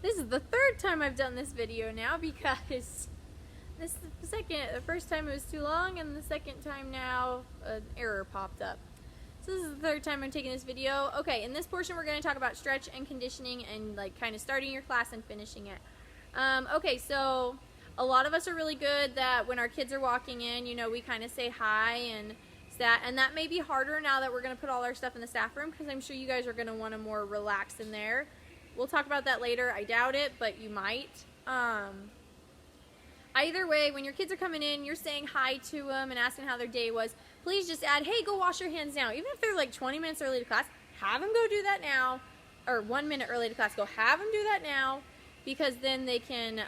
This is the third time I've done this video now because the first time it was too long, and the second time now an error popped up. So this is the third time I'm taking this video. Okay, in this portion we're going to talk about stretch and conditioning and like kind of starting your class and finishing it. Okay, so a lot of us are really good that when our kids are walking in, you know, we kind of say hi and that may be harder now that we're going to put all our stuff in the staff room, because I'm sure you guys are going to want to more relax in there. We'll talk about that later. I doubt it, but you might. Either way, when your kids are coming in, you're saying hi to them and asking how their day was. Please just add, hey, go wash your hands now. Even if they're like 20 minutes early to class, have them go do that now. Or 1 minute early to class, go have them do that now. Because then they can,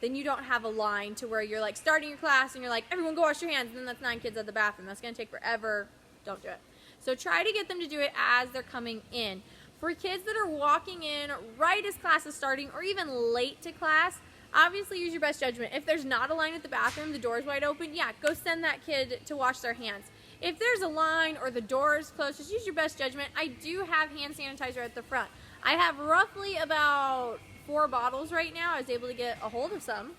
then you don't have a line to where you're like starting your class and you're like, everyone go wash your hands, and then that's 9 kids at the bathroom. That's going to take forever. Don't do it. So try to get them to do it as they're coming in. For kids that are walking in right as class is starting or even late to class, obviously use your best judgment. If there's not a line at the bathroom, the door's wide open, yeah, go send that kid to wash their hands. If there's a line or the door is closed, just use your best judgment. I do have hand sanitizer at the front. I have roughly about 4 bottles right now. I was able to get a hold of some.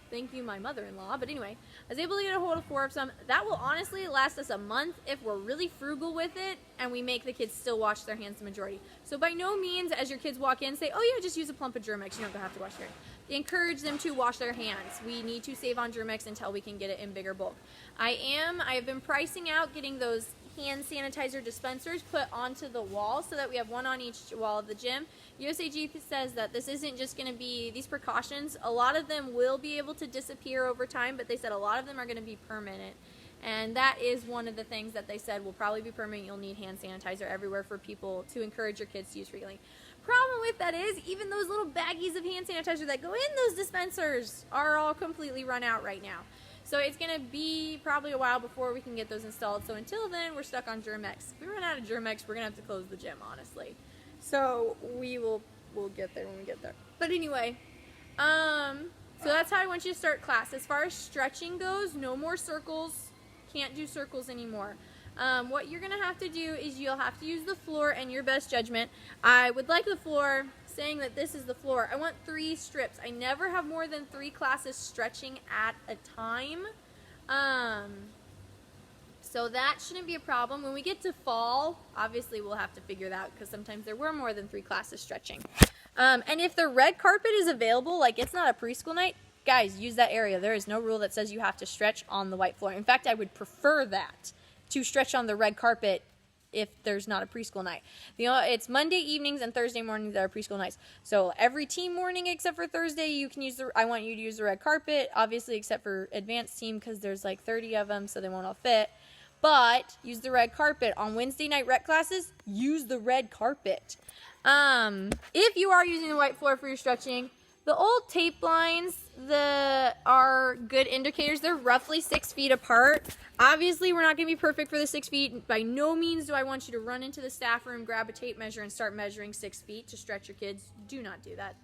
Thank you, my mother-in-law. But anyway, I was able to get a hold of 4 of some. That will honestly last us a month if we're really frugal with it and we make the kids still wash their hands the majority. So by no means, as your kids walk in, say, oh yeah, just use a plump of Germ-X. You don't have to wash your hands. Encourage them to wash their hands. We need to save on Germ-X until we can get it in bigger bulk. I have been pricing out getting those hand sanitizer dispensers put onto the wall so that we have one on each wall of the gym. USAG says that this isn't just going to be these precautions. A lot of them will be able to disappear over time, but they said a lot of them are going to be permanent. And that is one of the things that they said will probably be permanent. You'll need hand sanitizer everywhere for people to encourage your kids to use freely. Problem with that is even those little baggies of hand sanitizer that go in those dispensers are all completely run out right now. So it's going to be probably a while before we can get those installed. So until then, we're stuck on Germ-X. If we run out of Germ-X, we're going to have to close the gym, honestly. So we'll get there when we get there. But anyway, so that's how I want you to start class. As far as stretching goes, no more circles. Can't do circles anymore. What you're going to have to do is you'll have to use the floor and your best judgment. I would like the floor, saying that this is the floor. I want 3 strips. I never have more than 3 classes stretching at a time. So that shouldn't be a problem. When we get to fall, obviously we'll have to figure that out because sometimes there were more than 3 classes stretching. And if the red carpet is available, like it's not a preschool night, guys, use that area. There is no rule that says you have to stretch on the white floor. In fact, I would prefer that, to stretch on the red carpet if there's not a preschool night. You know, it's Monday evenings and Thursday mornings that are preschool nights. So every team morning except for Thursday, you can use I want you to use the red carpet, obviously except for advanced team because there's like 30 of them, so they won't all fit. But use the red carpet. On Wednesday night rec classes, use the red carpet. If you are using the white floor for your stretching, the old tape lines are good indicators. They're roughly 6 feet apart. Obviously, we're not going to be perfect for the 6 feet. By no means do I want you to run into the staff room, grab a tape measure, and start measuring 6 feet to stretch your kids. Do not do that.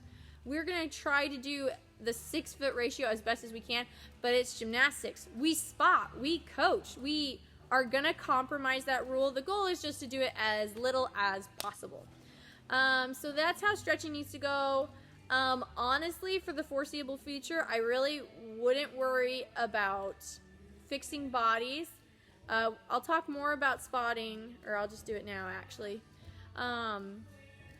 We're going to try to do the 6-foot ratio as best as we can, but it's gymnastics. We spot. We coach. We are going to compromise that rule. The goal is just to do it as little as possible. So that's how stretching needs to go. Honestly, for the foreseeable future, I really wouldn't worry about fixing bodies. I'll talk more about spotting, or I'll just do it now, actually. So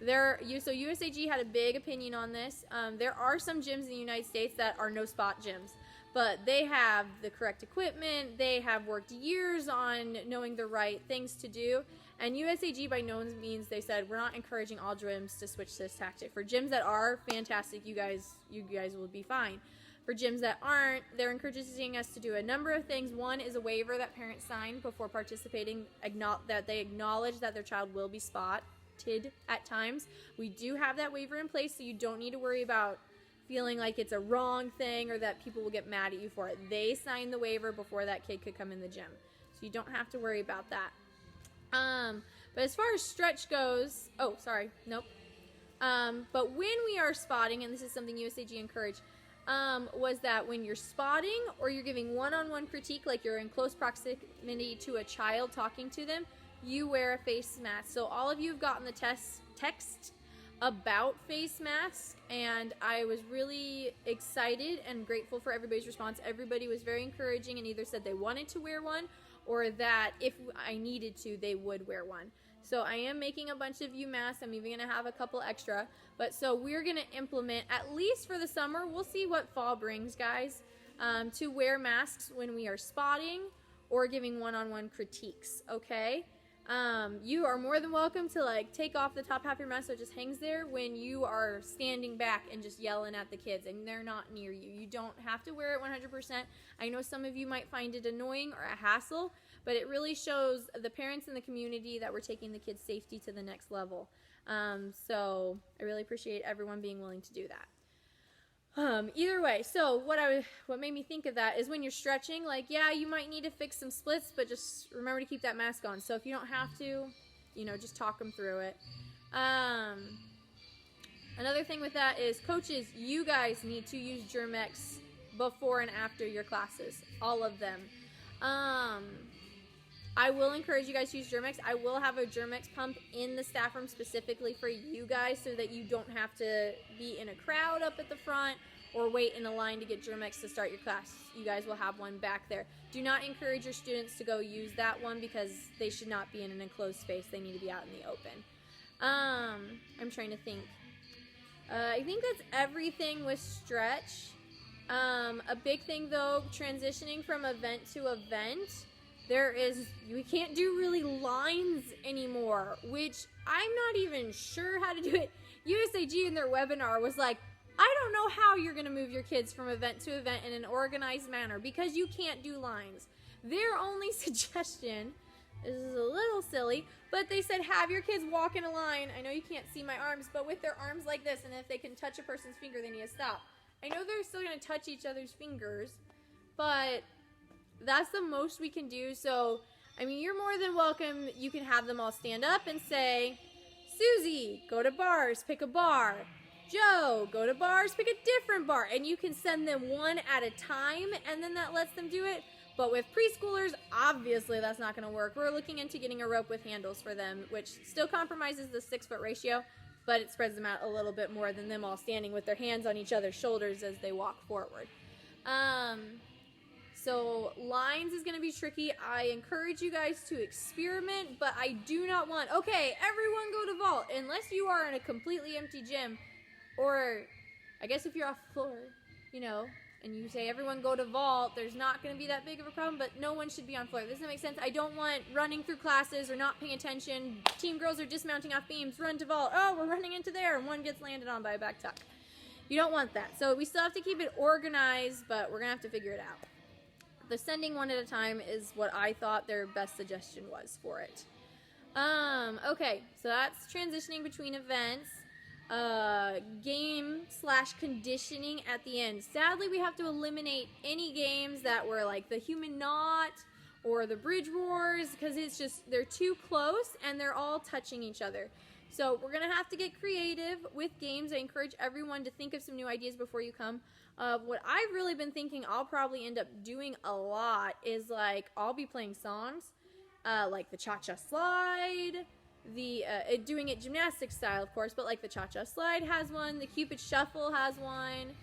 USAG had a big opinion on this. There are some gyms in the United States that are no spot gyms, but they have the correct equipment. They have worked years on knowing the right things to do. And USAG, by no means, they said, we're not encouraging all gyms to switch to this tactic. For gyms that are fantastic, you guys will be fine. For gyms that aren't, they're encouraging us to do a number of things. One is a waiver that parents sign before participating, that they acknowledge that their child will be spotted at times. We do have that waiver in place, so you don't need to worry about feeling like it's a wrong thing or that people will get mad at you for it. They signed the waiver before that kid could come in the gym, so you don't have to worry about that. But as far as stretch goes, but when we are spotting, and this is something USAG encouraged, was that when you're spotting or you're giving one-on-one critique, like you're in close proximity to a child talking to them, you wear a face mask. So all of you have gotten the text about face masks, and I was really excited and grateful for everybody's response. Everybody was very encouraging and either said they wanted to wear one or that if I needed to, they would wear one. So I am making a bunch of you masks. I'm even going to have a couple extra. But so we're going to implement, at least for the summer, we'll see what fall brings, guys, to wear masks when we are spotting or giving one-on-one critiques, okay? You are more than welcome to like take off the top half of your mask so it just hangs there when you are standing back and just yelling at the kids and they're not near you. You don't have to wear it 100%. I know some of you might find it annoying or a hassle, but it really shows the parents in the community that we're taking the kids' safety to the next level. So I really appreciate everyone being willing to do that. Either way, so what made me think of that is when you're stretching, like, yeah, you might need to fix some splits, but just remember to keep that mask on. So if you don't have to, you know, just talk them through it. Another thing with that is, coaches, you guys need to use Germ-X before and after your classes, all of them. I will encourage you guys to use Germ-X. I will have a Germ-X pump in the staff room specifically for you guys so that you don't have to be in a crowd up at the front or wait in a line to get Germ-X to start your class. You guys will have one back there. Do not encourage your students to go use that one because they should not be in an enclosed space. They need to be out in the open. I'm trying to think. I think that's everything with stretch. A big thing though, transitioning from event to event, we can't do really lines anymore, which I'm not even sure how to do it. USAG in their webinar was like, I don't know how you're going to move your kids from event to event in an organized manner because you can't do lines. Their only suggestion, this is a little silly, but they said have your kids walk in a line. I know you can't see my arms, but with their arms like this, and if they can touch a person's finger, they need to stop. I know they're still going to touch each other's fingers, but that's the most we can do. So, I mean, you're more than welcome. You can have them all stand up and say, Susie, go to bars, pick a bar. Joe, go to bars, pick a different bar. And you can send them one at a time, and then that lets them do it. But with preschoolers, obviously that's not going to work. We're looking into getting a rope with handles for them, which still compromises the 6-foot ratio, but it spreads them out a little bit more than them all standing with their hands on each other's shoulders as they walk forward. So lines is going to be tricky. I encourage you guys to experiment, but I do not want, okay, everyone go to vault, unless you are in a completely empty gym, or I guess if you're off the floor, you know, and you say everyone go to vault, there's not going to be that big of a problem, but no one should be on floor. This doesn't make sense. I don't want running through classes or not paying attention. Team girls are dismounting off beams, run to vault. Oh, we're running into there, and one gets landed on by a back tuck. You don't want that. So we still have to keep it organized, but we're going to have to figure it out. The sending one at a time is what I thought their best suggestion was for it. Okay, so that's transitioning between events. Game/conditioning at the end. Sadly, we have to eliminate any games that were like the Human Knot or the Bridge Wars because it's just, they're too close and they're all touching each other. So we're going to have to get creative with games. I encourage everyone to think of some new ideas before you come. What I've really been thinking I'll probably end up doing a lot is like I'll be playing songs like the Cha-Cha Slide, doing it gymnastic style of course, but like the Cha-Cha Slide has one, the Cupid Shuffle has one,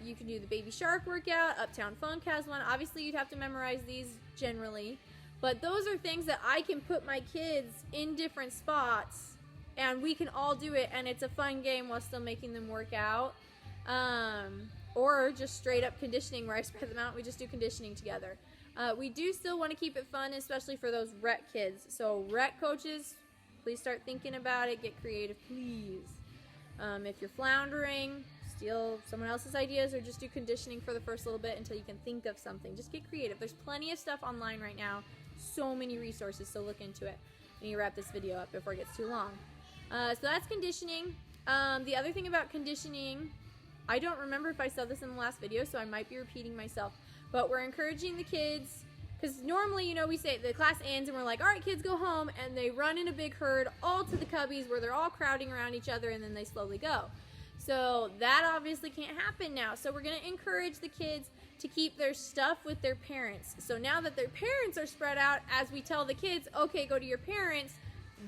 you can do the Baby Shark workout, Uptown Funk has one. Obviously you'd have to memorize these generally, but those are things that I can put my kids in different spots and we can all do it and it's a fun game while still making them work out. Or just straight up conditioning where I spread them out. We just do conditioning together. We do still want to keep it fun, especially for those rec kids. So rec coaches, please start thinking about it. Get creative, please. If you're floundering, steal someone else's ideas or just do conditioning for the first little bit until you can think of something. Just get creative. There's plenty of stuff online right now. So many resources, so look into it. I need to wrap this video up before it gets too long. So that's conditioning. The other thing about conditioning, I don't remember if I said this in the last video, so I might be repeating myself, but we're encouraging the kids, because normally, you know, we say the class ends and we're like, all right, kids, go home, and they run in a big herd all to the cubbies where they're all crowding around each other, and then they slowly go. So that obviously can't happen now. So we're going to encourage the kids to keep their stuff with their parents. So now that their parents are spread out, as we tell the kids, okay, go to your parents,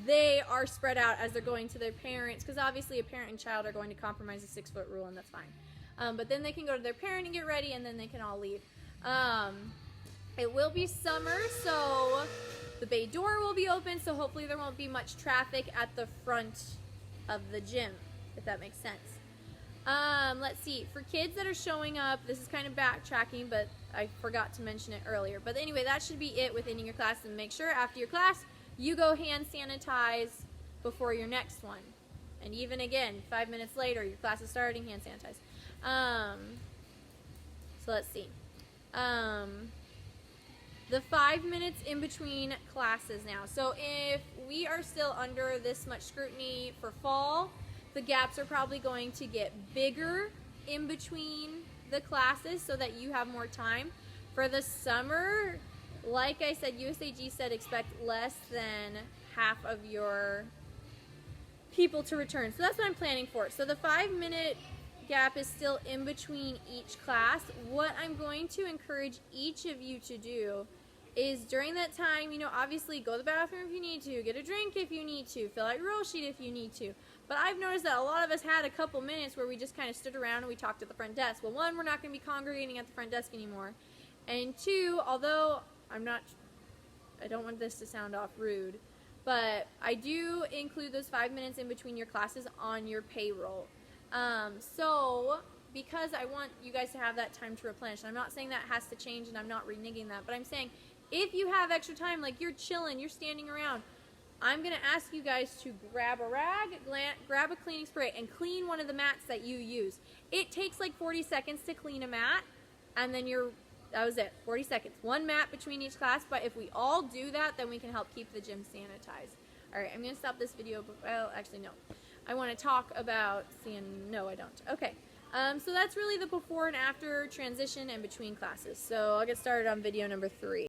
they are spread out as they're going to their parents, because obviously a parent and child are going to compromise the 6-foot rule, and that's fine. But then they can go to their parent and get ready, and then they can all leave. It will be summer, so the bay door will be open, so hopefully there won't be much traffic at the front of the gym, if that makes sense. Let's see. For kids that are showing up, this is kind of backtracking, but I forgot to mention it earlier. But anyway, that should be it within your class. And make sure after your class, you go hand sanitize before your next one. And even again, 5 minutes later, your class is starting, hand sanitize. So let's see. The 5 minutes in between classes now. So if we are still under this much scrutiny for fall, the gaps are probably going to get bigger in between the classes so that you have more time. For the summer, like I said, USAG said expect less than half of your people to return. So that's what I'm planning for. So the 5 minute gap is still in between each class. What I'm going to encourage each of you to do is during that time, you know, obviously go to the bathroom if you need to, get a drink if you need to, fill out your roll sheet if you need to. But I've noticed that a lot of us had a couple minutes where we just kind of stood around and we talked at the front desk. Well, one, we're not going to be congregating at the front desk anymore. And two, although I don't want this to sound off rude, but I do include those 5 minutes in between your classes on your payroll. So because I want you guys to have that time to replenish, and I'm not saying that has to change and I'm not reneging that, but I'm saying if you have extra time, like you're chilling, you're standing around, I'm going to ask you guys to grab a rag, grab a cleaning spray, and clean one of the mats that you use. It takes like 40 seconds to clean a mat, and then that was it, 40 seconds. One mat between each class, but if we all do that, then we can help keep the gym sanitized. All right, I'm going to stop this video, well, actually, no. I want to talk about no, I don't. Okay, so that's really the before and after transition and between classes. So I'll get started on video number 3.